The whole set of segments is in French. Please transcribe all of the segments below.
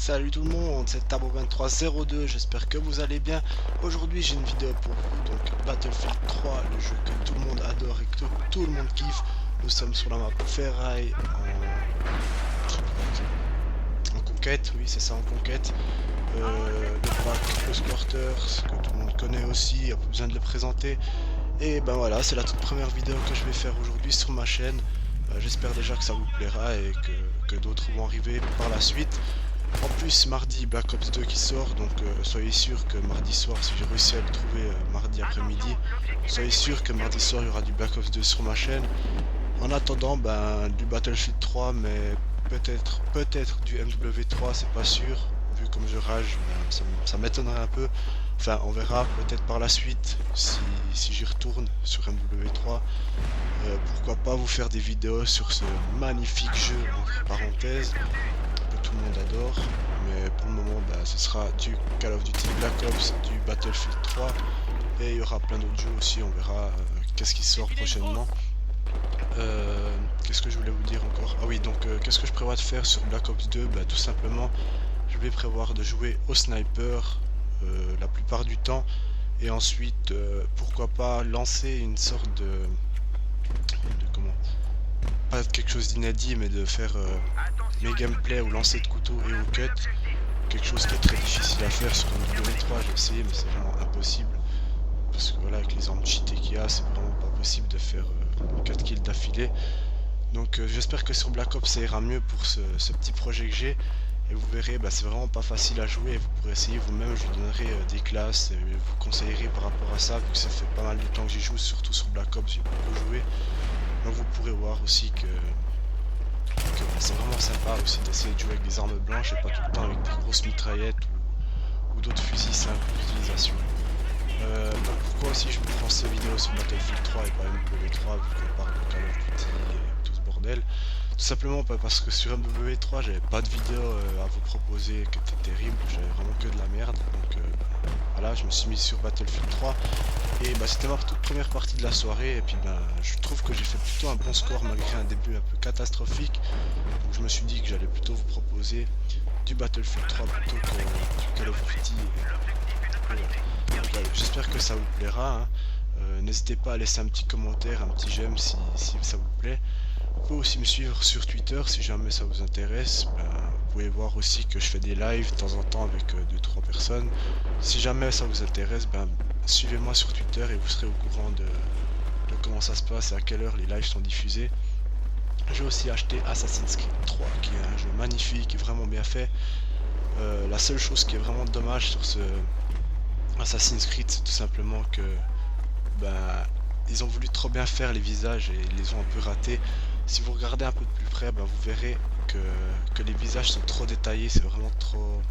Salut tout le monde, c'est Tabo2302, j'espère que vous allez bien. Aujourd'hui j'ai une vidéo pour vous, donc Battlefield 3, le jeu que tout le monde adore et que tout le monde kiffe. Nous sommes sur la map Ferraille en conquête, oui c'est ça, en conquête. Le pack Close Quarters, que tout le monde connaît aussi, il n'y a pas besoin de le présenter. Et ben voilà, c'est la toute première vidéo que je vais faire aujourd'hui sur ma chaîne. J'espère déjà que ça vous plaira et que d'autres vont arriver par la suite. En plus, mardi, Black Ops 2 qui sort, donc soyez sûr que mardi soir, si j'ai réussi à le trouver mardi après-midi, soyez sûr que mardi soir, il y aura du Black Ops 2 sur ma chaîne. En attendant, ben, du Battlefield 3, mais peut-être du MW3, c'est pas sûr. Vu comme je rage, ben, ça m'étonnerait un peu. Enfin, on verra peut-être par la suite si j'y retourne sur MW3. Pourquoi pas vous faire des vidéos sur ce magnifique jeu, entre parenthèses, que tout le monde adore. Mais pour le moment, bah, ce sera du Call of Duty Black Ops, du Battlefield 3. Et il y aura plein d'autres jeux aussi, on verra qu'est-ce qui sort prochainement. Qu'est-ce que je voulais vous dire encore? Ah oui, donc qu'est-ce que je prévois de faire sur Black Ops 2? Bah, tout simplement, je vais prévoir de jouer au sniper la plupart du temps. Et ensuite, pourquoi pas lancer une sorte de comment? Pas quelque chose d'inédit, mais de faire mes gameplays ou lancer de couteau et au cut. Quelque chose qui est très difficile à faire sur un W3, j'ai essayé, mais c'est vraiment impossible. Parce que voilà, avec les armes cheatées qu'il y a, c'est vraiment pas possible de faire 4 kills d'affilée. Donc j'espère que sur Black Ops ça ira mieux pour ce petit projet que j'ai. Et vous verrez, bah, c'est vraiment pas facile à jouer. Et vous pourrez essayer vous-même, je vous donnerai des classes et vous conseillerez par rapport à ça, vu que ça fait pas mal de temps que j'y joue, surtout sur Black Ops, j'ai beaucoup joué. Donc vous pourrez voir aussi que bah, c'est vraiment sympa aussi d'essayer de jouer avec des armes blanches et pas tout le temps avec des grosses mitraillettes ou d'autres fusils simples d'utilisation. Donc pourquoi aussi je me prends ces vidéos sur Battlefield 3 et pas MW3 vu qu'on parle de Call of Duty et tout ce bordel? Tout simplement parce que sur MW3 j'avais pas de vidéo à vous proposer qui était terrible, j'avais vraiment que de la merde. Donc voilà, je me suis mis sur Battlefield 3 et bah, c'était ma toute première partie de la soirée et puis bah, je trouve que j'ai fait plutôt un bon score malgré un début un peu catastrophique. Donc je me suis dit que j'allais plutôt vous proposer du Battlefield 3 plutôt que du Call of Duty. J'espère que ça vous plaira, hein. N'hésitez pas à laisser un petit commentaire, un petit j'aime si ça vous plaît. Vous pouvez aussi me suivre sur Twitter si jamais ça vous intéresse. Ben, vous pouvez voir aussi que je fais des lives de temps en temps avec 2-3 personnes. Si jamais ça vous intéresse, ben, suivez-moi sur Twitter et vous serez au courant de comment ça se passe et à quelle heure les lives sont diffusés. J'ai aussi acheté Assassin's Creed 3 qui est un jeu magnifique et vraiment bien fait. La seule chose qui est vraiment dommage sur ce Assassin's Creed, c'est tout simplement que bah, ils ont voulu trop bien faire les visages et ils les ont un peu ratés. Si vous regardez un peu de plus près, bah, vous verrez que les visages sont trop détaillés, c'est vraiment trop...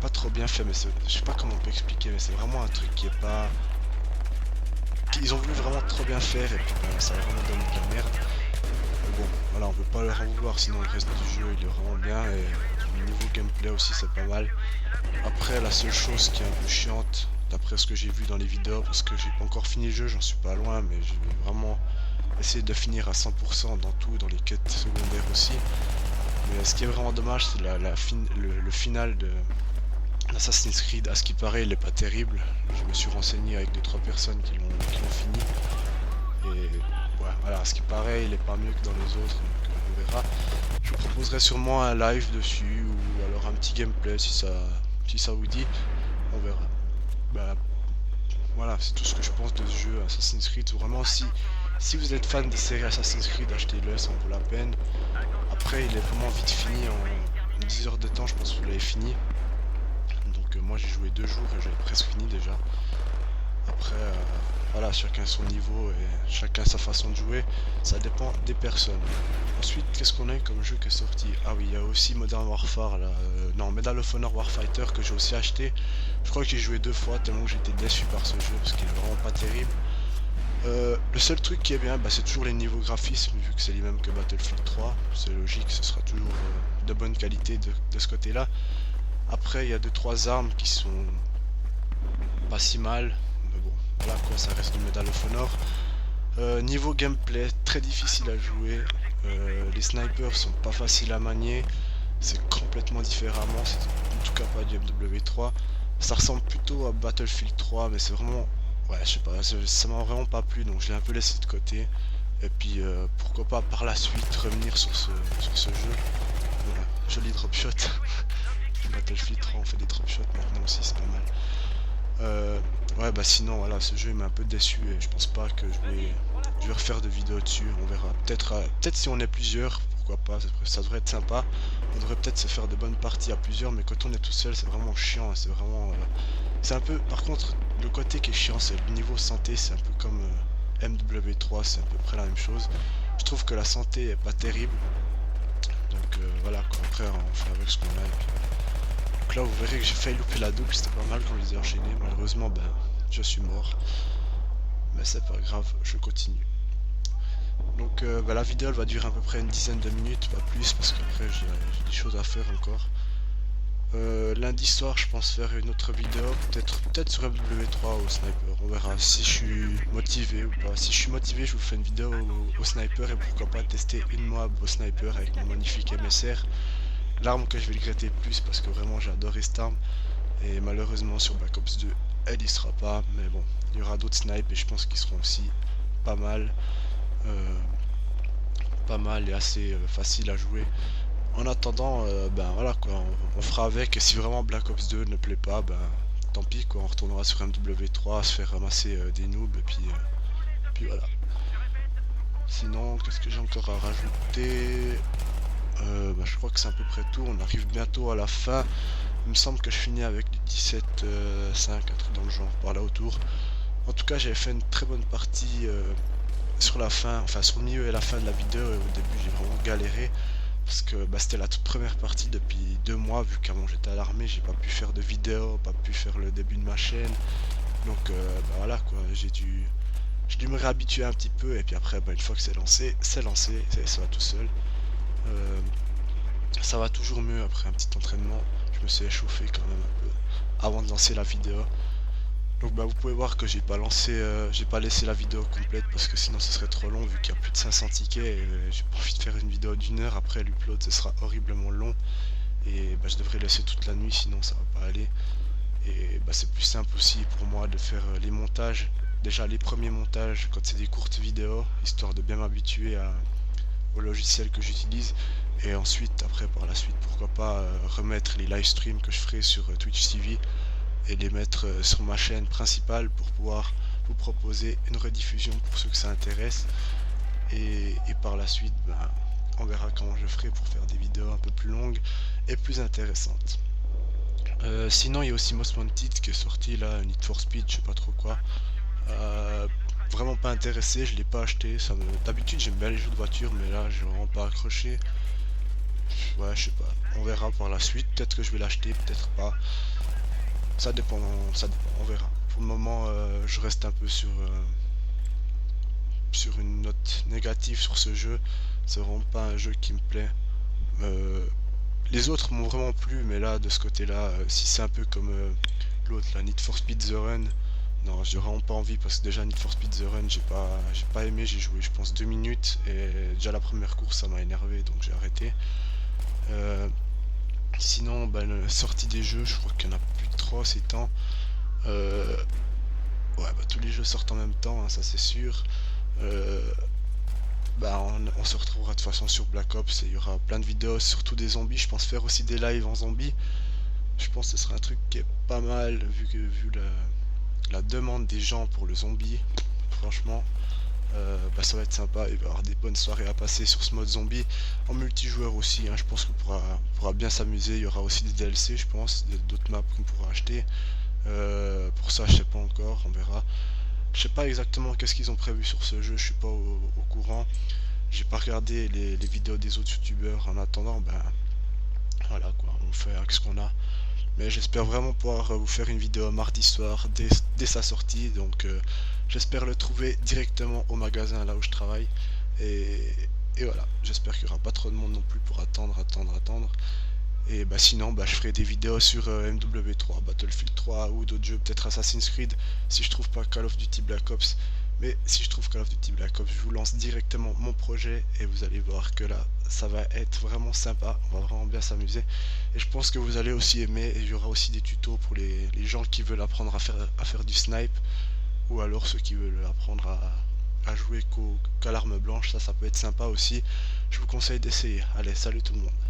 pas trop bien fait, mais je sais pas comment on peut expliquer, mais c'est vraiment un truc qui est pas... Ils ont voulu vraiment trop bien faire et puis bah, ça a vraiment donné de la merde. Mais bon, voilà, on peut pas leur en vouloir, sinon le reste du jeu il est vraiment bien et le niveau gameplay aussi c'est pas mal. Après, la seule chose qui est un peu chiante, d'après ce que j'ai vu dans les vidéos, parce que j'ai pas encore fini le jeu, j'en suis pas loin, mais je vais vraiment essayer de finir à 100% dans tout, dans les quêtes secondaires aussi. Mais ce qui est vraiment dommage, c'est le final de l'Assassin's Creed. À ce qui paraît, il est pas terrible. Je me suis renseigné avec 2-3 personnes qui l'ont fini. Et ouais, voilà, à ce qui paraît, il est pas mieux que dans les autres, donc on verra. Je vous proposerai sûrement un live dessus, ou alors un petit gameplay si ça vous dit, on verra. Bah, voilà, c'est tout ce que je pense de ce jeu Assassin's Creed. Vraiment, si vous êtes fan des séries Assassin's Creed, achetez-le, ça en vaut la peine. Après, il est vraiment vite fini, en 10 heures de temps, je pense que vous l'avez fini. Donc moi j'ai joué 2 jours et j'avais presque fini déjà. Après, voilà, chacun son niveau et chacun sa façon de jouer, ça dépend des personnes. Ensuite, qu'est-ce qu'on a comme jeu qui est sorti? Ah oui, il y a aussi Modern Warfare là, non, Medal of Honor Warfighter que j'ai aussi acheté. Je crois que j'ai joué 2 fois tellement que j'étais déçu par ce jeu parce qu'il est vraiment pas terrible. Le seul truc qui est bien, bah, c'est toujours les niveaux graphismes, vu que c'est les mêmes que Battlefield 3. C'est logique, ce sera toujours de bonne qualité de ce côté-là. Après, il y a 2-3 armes qui sont pas si mal. Mais bon, voilà quoi, ça reste du Medal of Honor. Niveau gameplay, très difficile à jouer. Les snipers sont pas faciles à manier. c'est complètement différemment, c'est en tout cas pas du MW3. Ça ressemble plutôt à Battlefield 3, mais c'est vraiment, ouais, je sais pas, ça m'a vraiment pas plu, donc je l'ai un peu laissé de côté. Et puis pourquoi pas par la suite revenir sur ce jeu. Voilà, joli drop shot. Battlefield 3 on fait des drop shots maintenant aussi, c'est pas mal. Ouais, bah sinon voilà, ce jeu il m'a un peu déçu et je pense pas que je vais refaire de vidéos dessus. On verra. Peut-être si on est plusieurs, pourquoi pas, ça devrait être sympa. On devrait peut-être se faire de bonnes parties à plusieurs, mais quand on est tout seul, c'est vraiment chiant. C'est vraiment, c'est un peu. Par contre, le côté qui est chiant, c'est le niveau santé. C'est un peu comme MW3, c'est à peu près la même chose. Je trouve que la santé est pas terrible. Donc voilà quoi. Après, on fait avec ce qu'on a. Et puis, donc là, vous verrez que j'ai failli louper la double, c'était pas mal quand je les ai enchaînés. Malheureusement, ben, je suis mort. Mais c'est pas grave, je continue. Donc ben, la vidéo elle va durer à peu près une dizaine de minutes, pas plus, parce qu'après j'ai des choses à faire encore. Lundi soir, je pense faire une autre vidéo, peut-être sur MW3 au sniper. On verra si je suis motivé ou pas. Si je suis motivé, je vous fais une vidéo au sniper et pourquoi pas tester une mob au sniper avec mon magnifique MSR. L'arme que je vais regretter plus parce que vraiment j'ai adoré cette arme. Et malheureusement sur Black Ops 2, elle y sera pas. Mais bon, il y aura d'autres snipes et je pense qu'ils seront aussi pas mal. Euh, Pas mal et assez facile à jouer. En attendant, ben voilà quoi, on fera avec. Et si vraiment Black Ops 2 ne plaît pas, ben tant pis quoi, on retournera sur MW3 à se faire ramasser des noobs et puis voilà. Sinon, qu'est-ce que j'ai encore à rajouter? Bah, je crois que c'est à peu près tout. On arrive bientôt à la fin. Il me semble que je finis avec du 17-5, un truc dans le genre, par là autour. En tout cas, j'avais fait une très bonne partie sur la fin, enfin sur le milieu et la fin de la vidéo. Et au début, j'ai vraiment galéré parce que bah, c'était la toute première partie depuis 2 mois. Vu qu'avant j'étais à l'armée, j'ai pas pu faire de vidéo, pas pu faire le début de ma chaîne. Donc bah, voilà quoi, j'ai dû me réhabituer un petit peu. Et puis après, bah, une fois que c'est lancé, ça va tout seul. Euh, Ça va toujours mieux après un petit entraînement. Je me suis échauffé quand même un peu avant de lancer la vidéo. Donc bah vous pouvez voir que j'ai pas laissé la vidéo complète parce que sinon ce serait trop long vu qu'il y a plus de 500 tickets et j'ai pas envie de faire une vidéo d'1 heure après l'upload ce sera horriblement long et bah je devrais laisser toute la nuit sinon ça va pas aller et bah c'est plus simple aussi pour moi de faire les montages, déjà les premiers montages quand c'est des courtes vidéos histoire de bien m'habituer au logiciel que j'utilise et ensuite après par la suite pourquoi pas remettre les live streams que je ferai sur Twitch TV et les mettre sur ma chaîne principale pour pouvoir vous proposer une rediffusion pour ceux que ça intéresse et par la suite ben, on verra comment je ferai pour faire des vidéos un peu plus longues et plus intéressantes. Sinon il y a aussi Most Wanted qui est sorti là, Need for Speed, je sais pas trop quoi. Euh, Vraiment pas intéressé, je l'ai pas acheté. D'habitude j'aime bien les jeux de voiture mais là j'ai vraiment pas accroché. Ouais je sais pas, on verra par la suite, peut-être que je vais l'acheter, peut-être pas. Ça dépend, on verra. Pour le moment je reste un peu sur une note négative sur ce jeu. C'est vraiment pas un jeu qui me plaît. Euh, les autres m'ont vraiment plu mais là de ce côté là, si c'est un peu comme l'autre la Need for Speed The Run. Non, j'ai vraiment pas envie parce que déjà Need for Speed The Run, j'ai pas aimé, j'ai joué je pense 2 minutes et déjà la première course ça m'a énervé donc j'ai arrêté. Euh, Sinon, bah, la sortie des jeux, je crois qu'il y en a plus de 3 ces temps. Euh, ouais, bah, tous les jeux sortent en même temps, hein, ça c'est sûr. Euh, Bah, on se retrouvera de toute façon sur Black Ops et il y aura plein de vidéos, surtout des zombies. Je pense faire aussi des lives en zombies. Je pense que ce sera un truc qui est pas mal vu la demande des gens pour le zombie. Franchement, bah, ça va être sympa. Il va y avoir des bonnes soirées à passer sur ce mode zombie. En multijoueur aussi, hein, je pense qu'on pourra bien s'amuser. Il y aura aussi des DLC, je pense, d'autres maps qu'on pourra acheter. Pour ça, je sais pas encore, on verra. Je sais pas exactement qu'est-ce qu'ils ont prévu sur ce jeu, je suis pas au courant. J'ai pas regardé les vidéos des autres youtubeurs. En attendant, ben voilà quoi, on fait avec ce qu'on a. Mais j'espère vraiment pouvoir vous faire une vidéo mardi soir dès sa sortie. Donc j'espère le trouver directement au magasin là où je travaille. Et, et voilà, j'espère qu'il n'y aura pas trop de monde non plus pour attendre. Et bah sinon bah je ferai des vidéos sur MW3, Battlefield 3 ou d'autres jeux, peut-être Assassin's Creed si je trouve pas Call of Duty Black Ops. Mais si je trouve Call of Duty Black Ops, je vous lance directement mon projet et vous allez voir que là, ça va être vraiment sympa, on va vraiment bien s'amuser. Et je pense que vous allez aussi aimer, et il y aura aussi des tutos pour les gens qui veulent apprendre à faire du snipe, ou alors ceux qui veulent apprendre à jouer qu'à l'arme blanche, ça peut être sympa aussi. Je vous conseille d'essayer. Allez, salut tout le monde.